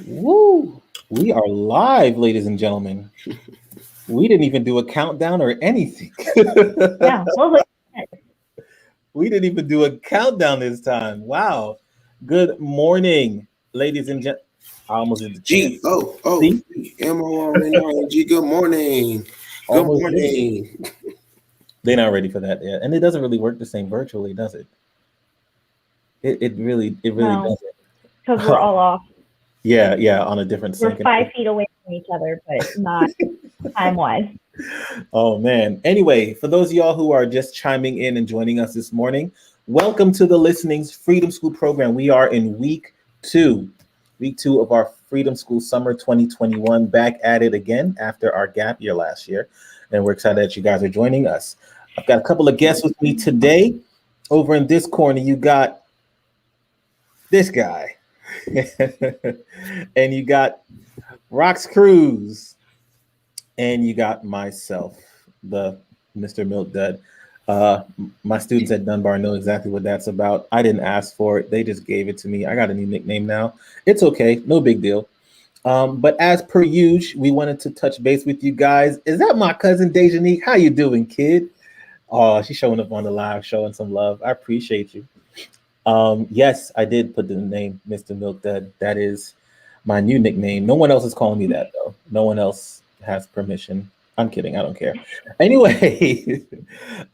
Woo! We are live, ladies and gentlemen. We didn't even do a countdown or anything. Yeah, what was We didn't even do a countdown this time. Wow. Good morning, ladies and gentlemen. I almost did the chant. G O See? MORNING. Good morning. Good Almost did it. morning. They're not ready for that yet. And it doesn't really work the same virtually, does it? It really no, doesn't. because we're all off. Yeah, on a different We're sync. 5 feet away from each other, but not time wise. Oh man. Anyway, for those of y'all who are just chiming in and joining us this morning, welcome to the Listening's Freedom School program. We are in week two of our Freedom School Summer 2021, back at it again after our gap year last year. And we're excited that you guys are joining us. I've got a couple of guests with me today. Over in this corner, you got this guy. And you got Rox Cruz. And you got myself, the Mr. Milk Dud. My students at Dunbar know exactly what that's about. I didn't ask for it; they just gave it to me. I got a new nickname now. It's okay, no big deal. But as per usual, we wanted to touch base with you guys. Is that my cousin Dejanique? How you doing, kid? Oh, she's showing up on the live, showing some love. I appreciate you. Yes, I did put the name Mr. Milk Dud. That is my new nickname. No one else is calling me that though. No one else has permission. I'm kidding. I don't care. Anyway,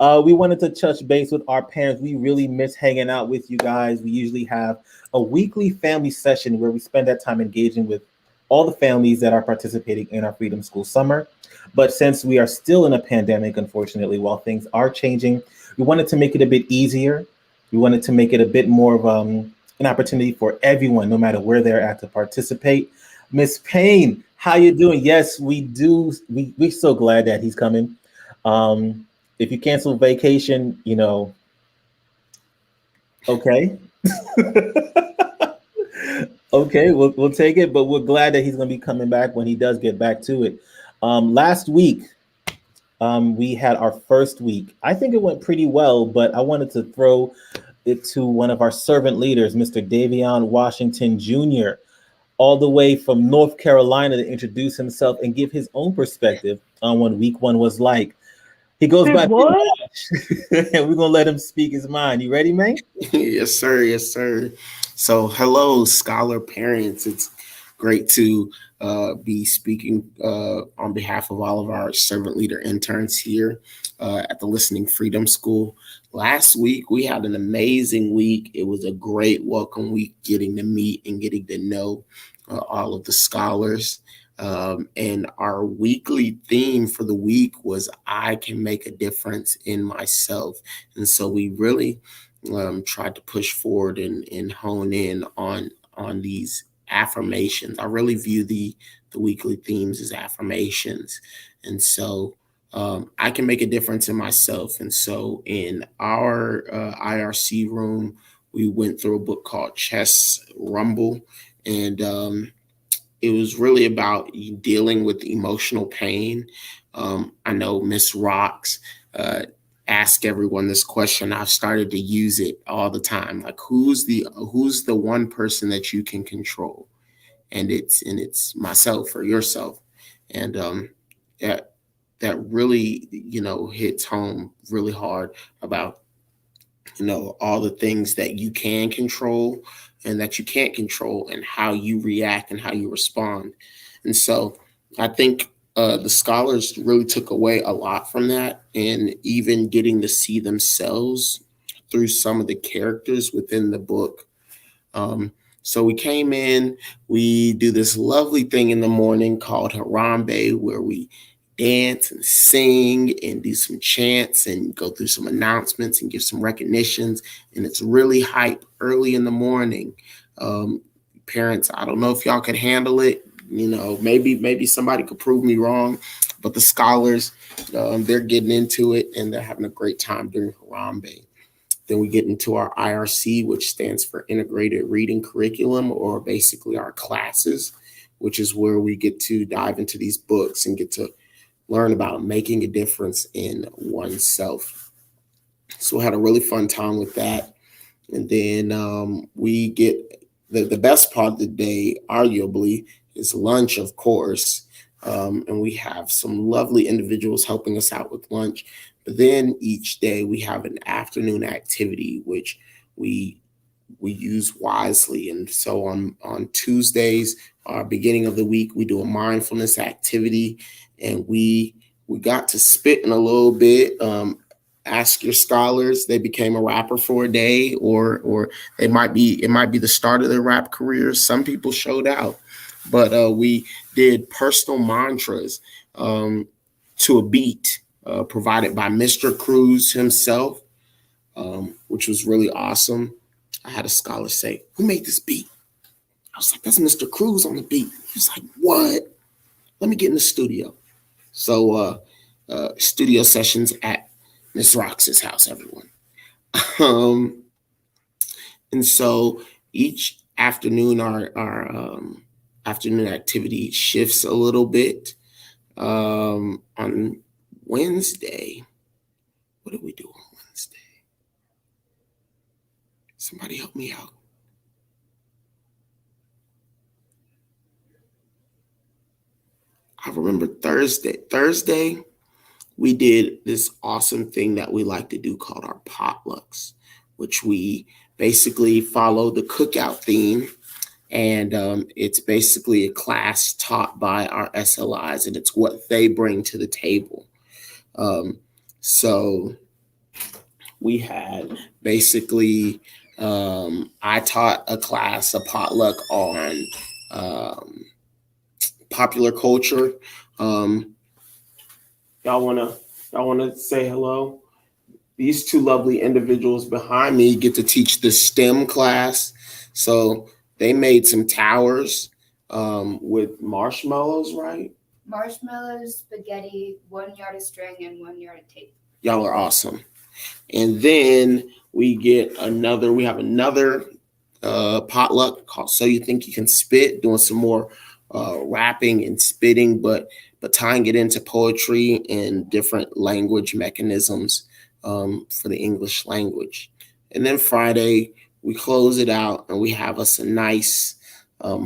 we wanted to touch base with our parents. We really miss hanging out with you guys. We usually have a weekly family session where we spend that time engaging with all the families that are participating in our Freedom School Summer. But since we are still in a pandemic, unfortunately, while things are changing, we wanted to make it a bit easier. We wanted to make it a bit more of an opportunity for everyone, no matter where they're at, to participate. Miss Payne, how you doing? Yes, we do. We're so glad that he's coming. If you cancel vacation, okay. Okay, we'll take it, but we're glad that he's going to be coming back when he does get back to it. Last week, we had our first week. I think it went pretty well, but I wanted to throw it to one of our servant leaders, Mr. Davion Washington Jr., all the way from North Carolina, to introduce himself and give his own perspective on what week one was like. He goes Wait, by Big what? Ash, and we're gonna let him speak his mind. You ready, man? Yes, sir. Yes, sir. So, hello, scholar parents. It's great to be speaking on behalf of all of our servant leader interns here at the Listening Freedom School. Last week, we had an amazing week. It was a great welcome week, getting to meet and getting to know all of the scholars. And our weekly theme for the week was I can make a difference in myself. And so we really tried to push forward and hone in on these affirmations. I really view the weekly themes as affirmations. And so I can make a difference in myself. And so in our IRC room, we went through a book called Chess Rumble. And it was really about dealing with emotional pain. I know Miss Rocks ask everyone this question. I've started to use it all the time. Like, who's the one person that you can control? And it's myself or yourself. And that that really hits home really hard about all the things that you can control and that you can't control, and how you react and how you respond. And so I think the scholars really took away a lot from that, and even getting to see themselves through some of the characters within the book. So we came in, we do this lovely thing in the morning called Harambe, where we dance and sing and do some chants and go through some announcements and give some recognitions. And it's really hype early in the morning. Um, Parents, I don't know if y'all could handle it. Maybe somebody could prove me wrong, but the scholars, they're getting into it and they're having a great time during Harambe. Then we get into our IRC, which stands for Integrated Reading Curriculum, or basically our classes, which is where we get to dive into these books and get to learn about making a difference in oneself. So we had a really fun time with that. And then we get the best part of the day, arguably, is lunch, of course. And we have some lovely individuals helping us out with lunch. But then each day we have an afternoon activity, which we we use wisely. And so on Tuesdays, our beginning of the week, we do a mindfulness activity, and we got to spit in a little bit. Ask your scholars. They became a rapper for a day, or it might be the start of their rap careers. Some people showed out, but we did personal mantras to a beat provided by Mr. Cruz himself, which was really awesome. I had a scholar say, "Who made this beat?" I was like, "That's Mr. Cruz on the beat." He was like, "What? Let me get in the studio." So, studio sessions at Miss Rox's house, everyone. Um, and so each afternoon, our afternoon activity shifts a little bit. On Wednesday, what did we do on Wednesday? Somebody help me out. I remember Thursday. Thursday, we did this awesome thing that we like to do called our potlucks, which we basically follow the cookout theme. And it's basically a class taught by our SLIs, and it's what they bring to the table. So we had basically, I taught a class, a potluck on um, popular culture. Um, y'all wanna say hello? These two lovely individuals behind me get to teach the STEM class. So they made some towers with marshmallows, right? Marshmallows, spaghetti, 1 yard of string, and 1 yard of tape. Y'all are awesome. And then we have another potluck called So You Think You Can Spit, doing some more rapping and spitting, but tying it into poetry and different language mechanisms for the English language. And then Friday, we close it out and we have us a nice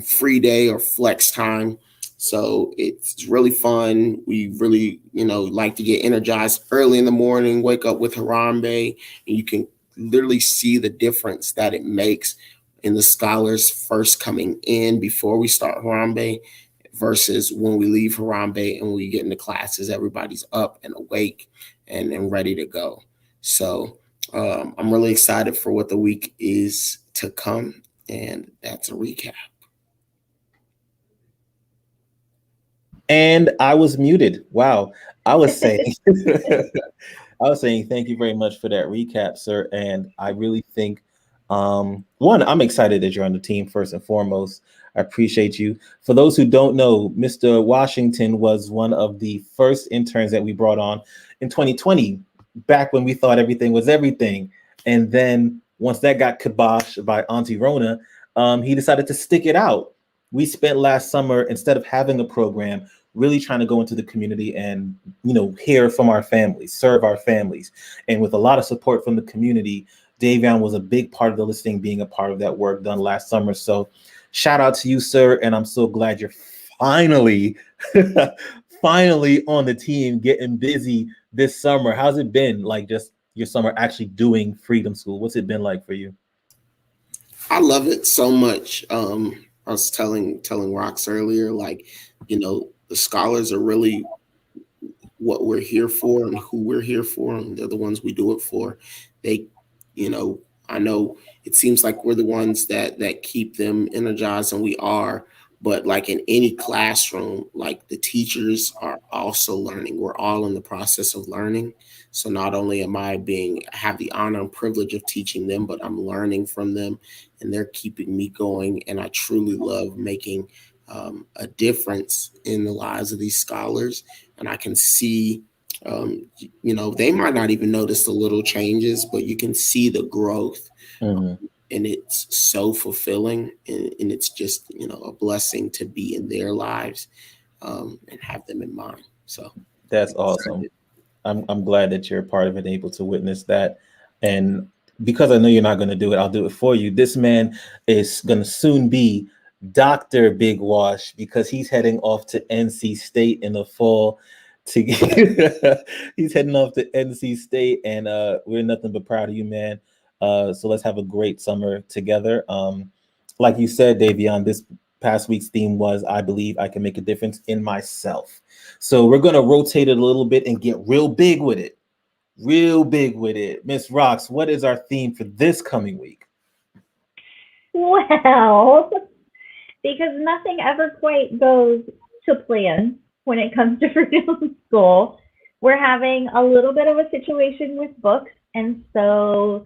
free day or flex time. So it's really fun. We really, like to get energized early in the morning, wake up with Harambe, and you can literally see the difference that it makes in the scholars first coming in before we start Harambe versus when we leave Harambe and we get into classes, everybody's up and awake and ready to go. So I'm really excited for what the week is to come. And that's a recap. And I was muted. Wow. I was saying, I was saying, thank you very much for that recap, sir. And I really think, one, I'm excited that you're on the team first and foremost. I appreciate you. For those who don't know, Mr. Washington was one of the first interns that we brought on in 2020, back when we thought everything was everything. And then once that got kiboshed by Auntie Rona, he decided to stick it out. We spent last summer, instead of having a program, really trying to go into the community and hear from our families, serve our families. And with a lot of support from the community, Davion was a big part of the listing, being a part of that work done last summer. So shout out to you, sir. And I'm so glad you're finally finally on the team, getting busy this summer. How's it been, like, just your summer actually doing Freedom School? What's it been like for you? I love it so much. I was telling Rox earlier, like, the scholars are really what we're here for and who we're here for, and they're the ones we do it for. They, I know it seems like we're the ones that keep them energized, and we are. But like in any classroom, like the teachers are also learning. We're all in the process of learning. So not only am I have the honor and privilege of teaching them, but I'm learning from them, and they're keeping me going. And I truly love making a difference in the lives of these scholars. And I can see, they might not even notice the little changes, but you can see the growth. Mm-hmm. And it's so fulfilling, and it's just, a blessing to be in their lives and have them in mind. So That's awesome. I'm glad that you're a part of it, able to witness that. And because I know you're not going to do it, I'll do it for you. This man is going to soon be Dr. Big Wash because he's heading off to NC State in the fall to he's heading off to NC State, and we're nothing but proud of you, man. So let's have a great summer together. Like you said, Davion, this past week's theme was I believe I can make a difference in myself. So we're going to rotate it a little bit and get real big with it. Real big with it. Miss Rocks, what is our theme for this coming week? Well, because nothing ever quite goes to plan when it comes to freedom school, we're having a little bit of a situation with books. And so,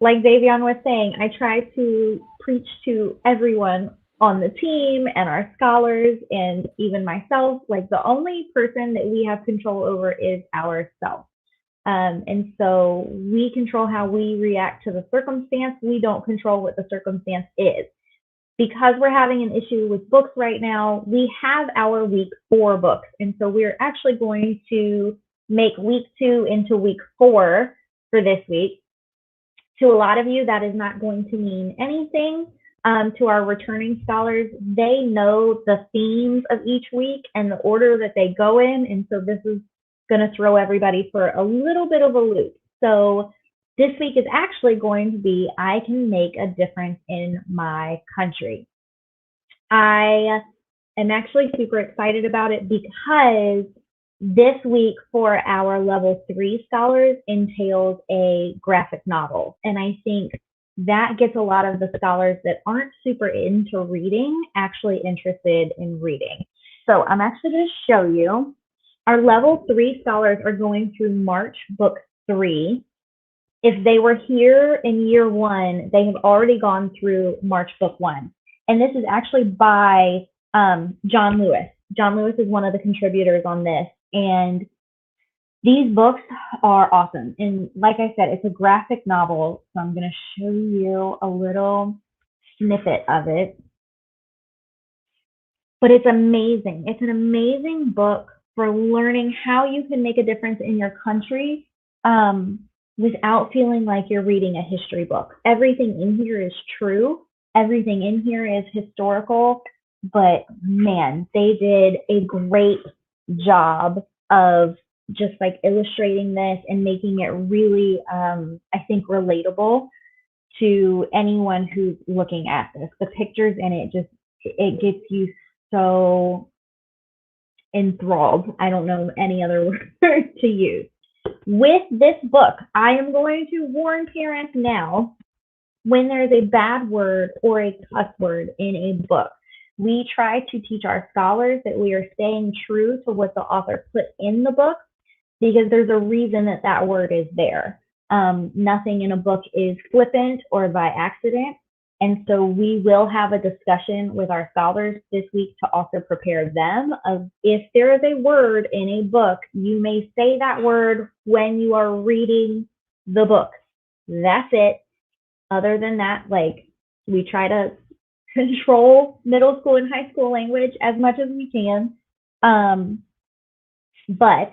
like Davion was saying, I try to preach to everyone on the team and our scholars and even myself, like the only person that we have control over is ourselves. And so we control how we react to the circumstance. We don't control what the circumstance is. Because we're having an issue with books right now, we have our week 4 books. And so we're actually going to make week 2 into week 4 for this week. To a lot of you, that is not going to mean anything. To our returning scholars, they know the themes of each week and the order that they go in. And so this is going to throw everybody for a little bit of a loop. So this week is actually going to be I can make a difference in my country. I am actually super excited about it because this week for our level 3 scholars entails a graphic novel. And I think that gets a lot of the scholars that aren't super into reading actually interested in reading. So I'm actually going to show you. Our level 3 scholars are going through March book 3. If they were here in year 1, they have already gone through March book 1. And this is actually by John Lewis. John Lewis is one of the contributors on this. And these books are awesome. And like I said, it's a graphic novel. So I'm going to show you a little snippet of it. But it's amazing. It's an amazing book for learning how you can make a difference in your country without feeling like you're reading a history book. Everything in here is true. Everything in here is historical. But man, they did a great job of just like illustrating this and making it really, I think, relatable to anyone who's looking at this. The pictures in it it gets you so enthralled. I don't know any other word to use. With this book, I am going to warn parents now when there's a bad word or a cuss word in a book. We try to teach our scholars that we are staying true to what the author put in the book because there's a reason that that word is there. Nothing in a book is flippant or by accident. And so we will have a discussion with our scholars this week to also prepare them of if there is a word in a book, you may say that word when you are reading the book. That's it. Other than that, like we try to control middle school and high school language as much as we can. But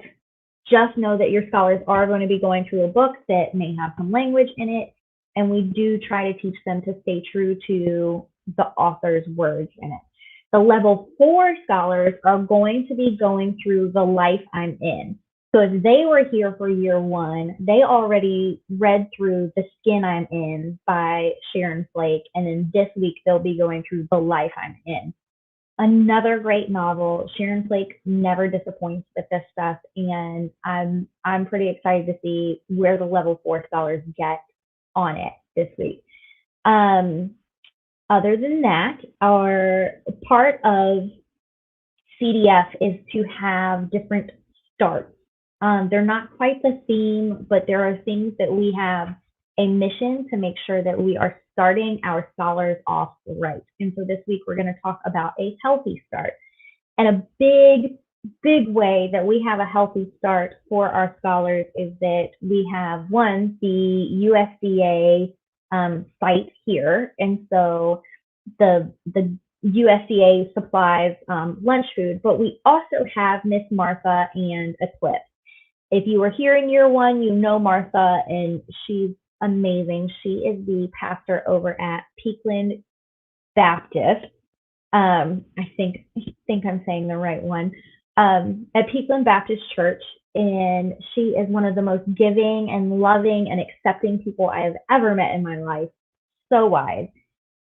just know that your scholars are going to be going through a book that may have some language in it. And we do try to teach them to stay true to the author's words in it. The level 4 scholars are going to be going through The Life I'm In. So if they were here for year 1, they already read through The Skin I'm In by Sharon Flake. And then this week, they'll be going through The Life I'm In. Another great novel. Sharon Flake never disappoints with this stuff. And I'm pretty excited to see where the level 4 scholars get on it this week. Other than that, our part of CDF is to have different starts. They're not quite the theme, but there are things that we have a mission to make sure that we are starting our scholars off right. And so this week we're going to talk about a healthy start. And a big way that we have a healthy start for our scholars is that we have one, the USDA site here. And so the USDA supplies lunch food, but we also have Miss Martha and Eclipse. If you were here in year 1, you know Martha, and she's amazing. She is the pastor over at Peakland Baptist. I think I'm saying the right one. At Peakland Baptist Church, and she is one of the most giving and loving and accepting people I have ever met in my life. So wise.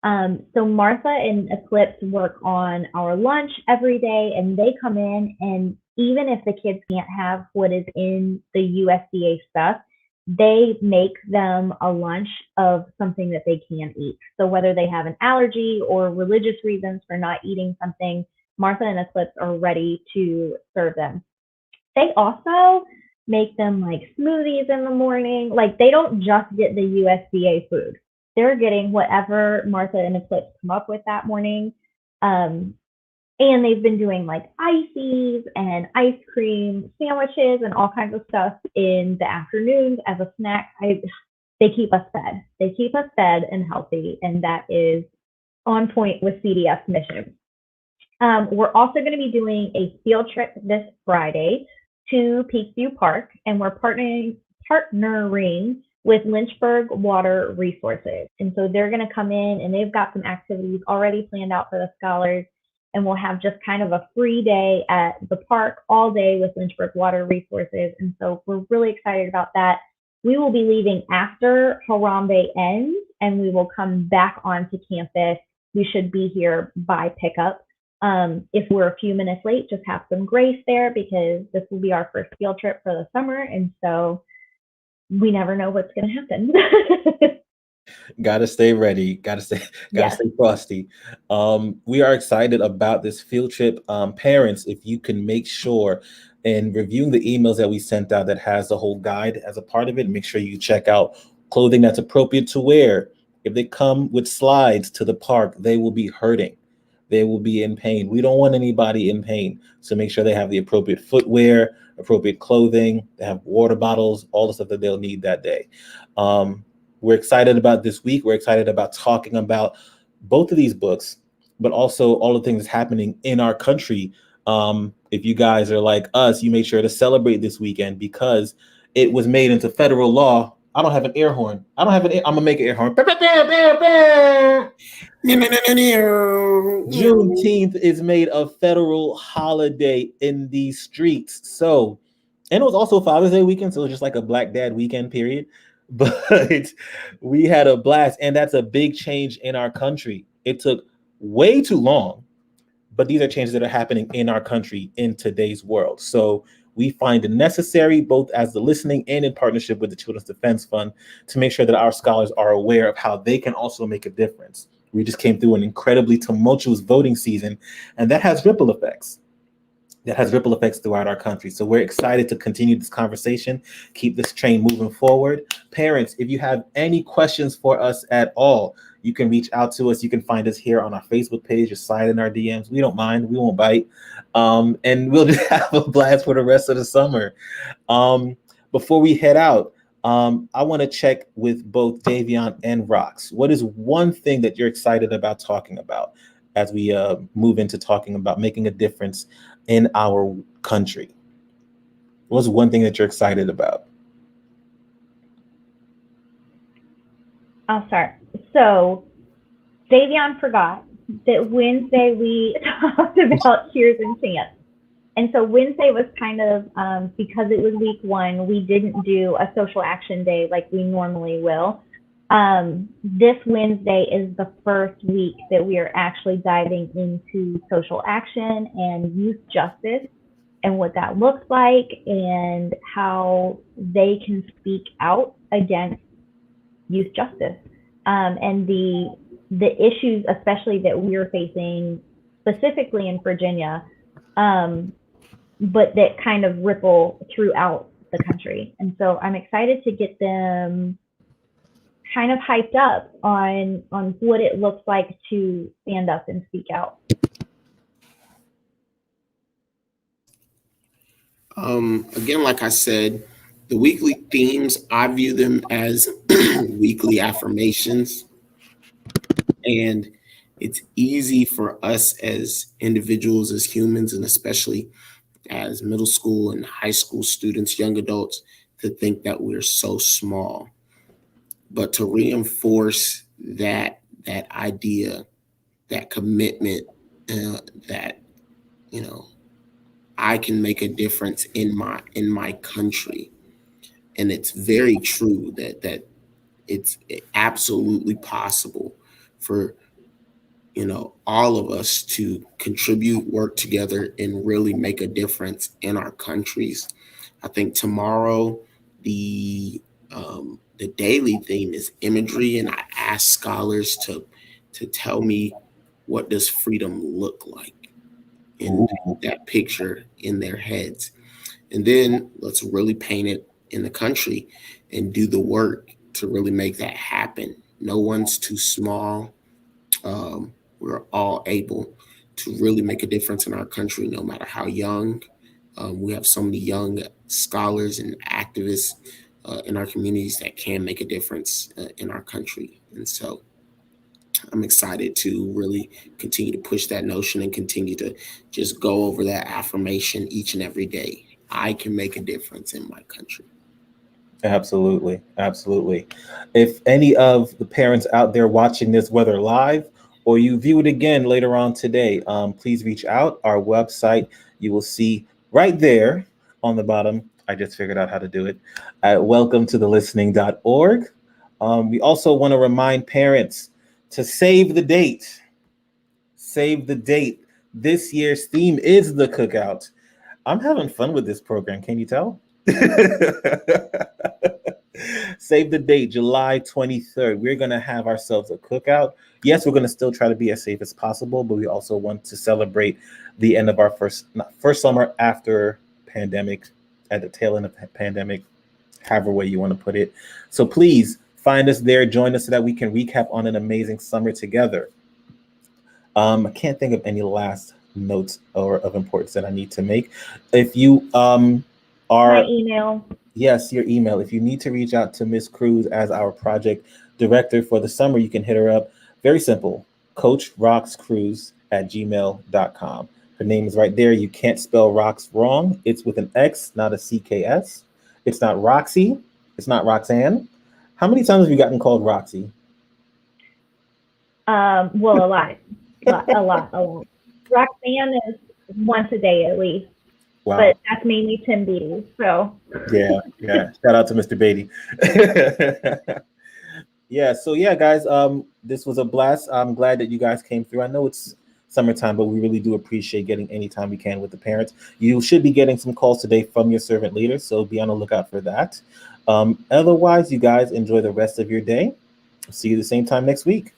So Martha and Eclipse work on our lunch every day, and they come in, and even if the kids can't have what is in the USDA stuff, they make them a lunch of something that they can eat. So whether they have an allergy or religious reasons for not eating something, Martha and Eclipse are ready to serve them. They also make them like smoothies in the morning. Like they don't just get the USDA food. They're getting whatever Martha and Eclipse come up with that morning. Um, and they've been doing like ices and ice cream sandwiches and all kinds of stuff in the afternoons as a snack. They keep us fed. They keep us fed and healthy, and that is on point with CDF's mission. We're also going to be doing a field trip this Friday to Peakview Park, and we're partnering with Lynchburg Water Resources. And so they're going to come in, and they've got some activities already planned out for the scholars. And we'll have just kind of a free day at the park all day with Lynchburg Water Resources. And so we're really excited about that. We will be leaving after Harambe ends, and we will come back onto campus. We should be here by pickup. If we're a few minutes late, just have some grace there because this will be our first field trip for the summer. And so we never know what's going to happen. Gotta stay ready. Gotta stay frosty. We are excited about this field trip. Parents, if you can make sure in reviewing the emails that we sent out that has the whole guide as a part of it, make sure you check out clothing that's appropriate to wear. If they come with slides to the park, they will be hurting. They will be in pain. We don't want anybody in pain. So make sure they have the appropriate footwear, appropriate clothing, they have water bottles, all the stuff that they'll need that day. We're excited about this week. We're excited about talking about both of these books, but also all the things happening in our country. If you guys are like us, you make sure to celebrate this weekend because it was made into federal law. I don't have an air horn. I'm going to make an air horn. Juneteenth is made a federal holiday in these streets. So, and it was also Father's Day weekend. So it was just like a Black Dad weekend period. But we had a blast, and that's a big change in our country. It took way too long, but these are changes that are happening in our country in today's world. So we find it necessary, both as the listening and in partnership with the Children's Defense Fund, to make sure that our scholars are aware of how they can also make a difference. We just came through an incredibly tumultuous voting season, and that has ripple effects. Throughout our country. So we're excited to continue this conversation, keep this train moving forward. Parents, if you have any questions for us at all, you can reach out to us. You can find us here on our Facebook page or slide in our DMs. We don't mind. We won't bite. And we'll just have a blast for the rest of the summer. Before we head out, I want to check with both Davion and Rox. What is one thing that you're excited about talking about as we move into talking about making a difference in our country? What's one thing that you're excited about? I'll start. So Davion forgot that Wednesday we talked about cheers and chants. And so Wednesday was kind of, because it was week one, we didn't do a social action day like we normally will. This Wednesday is the first week that we are actually diving into social action and youth justice and what that looks like and how they can speak out against youth justice and the issues, especially that we're facing specifically in Virginia, but that kind of ripple throughout the country. And so I'm excited to get them kind of hyped up on what it looks like to stand up and speak out. Again, like I said, the weekly themes, I view them as weekly affirmations. And it's easy for us as individuals, as humans, and especially as middle school and high school students, young adults, to think that we're so small. but to reinforce that idea, that commitment, that you know I can make a difference in my country. And it's very true that it's absolutely possible for all of us to contribute, work together, and really make a difference in our countries. I think tomorrow the daily theme is imagery, and I ask scholars to tell me, what does freedom look like in Ooh, that picture in their heads. And then let's really paint it in the country and do the work to really make that happen. No one's too small. We're all able to really make a difference in our country, no matter how young. We have so many young scholars and activists in our communities that can make a difference in our country. And so I'm excited to really continue to push that notion and continue to just go over that affirmation each and every day. I can make a difference in my country. absolutely. Absolutely. If any of the parents out there watching this, whether live or you view it again later on today, please reach out. Our website, you will see right there on the bottom. I just figured out how to do it at welcome to the listening.org. We also want to remind parents to save the date. Save the date. This year's theme is the cookout. I'm having fun with this program. Can you tell? Save the date, July 23rd. We're going to have ourselves a cookout. Yes, we're going to still try to be as safe as possible, but we also want to celebrate the end of our first summer after pandemic, at the tail end of pandemic, however way you want to put it. So please find us there, join us so that we can recap on an amazing summer together. I can't think of any last notes or of importance that I need to make. If you My are email. Yes, your email. If you need to reach out to Miss Cruz as our project director for the summer, you can hit her up. Very simple. CoachRoxCruz@gmail.com. Her name is right there. You can't spell rocks wrong. It's with an X, not a CKS. It's not Roxy. It's not Roxanne. How many times have you gotten called Roxy? Well, a lot. A lot. Roxanne is once a day at least, Wow. but that's mainly Tim Beatty. So Yeah, yeah. Shout out to Mr. Beatty. Yeah, so yeah, guys, this was a blast. I'm glad that you guys came through. I know it's summertime, but we really do appreciate getting any time we can with the parents. You should be getting some calls today from your servant leader, so be on the lookout for that. Otherwise, you guys enjoy the rest of your day. See you the same time next week.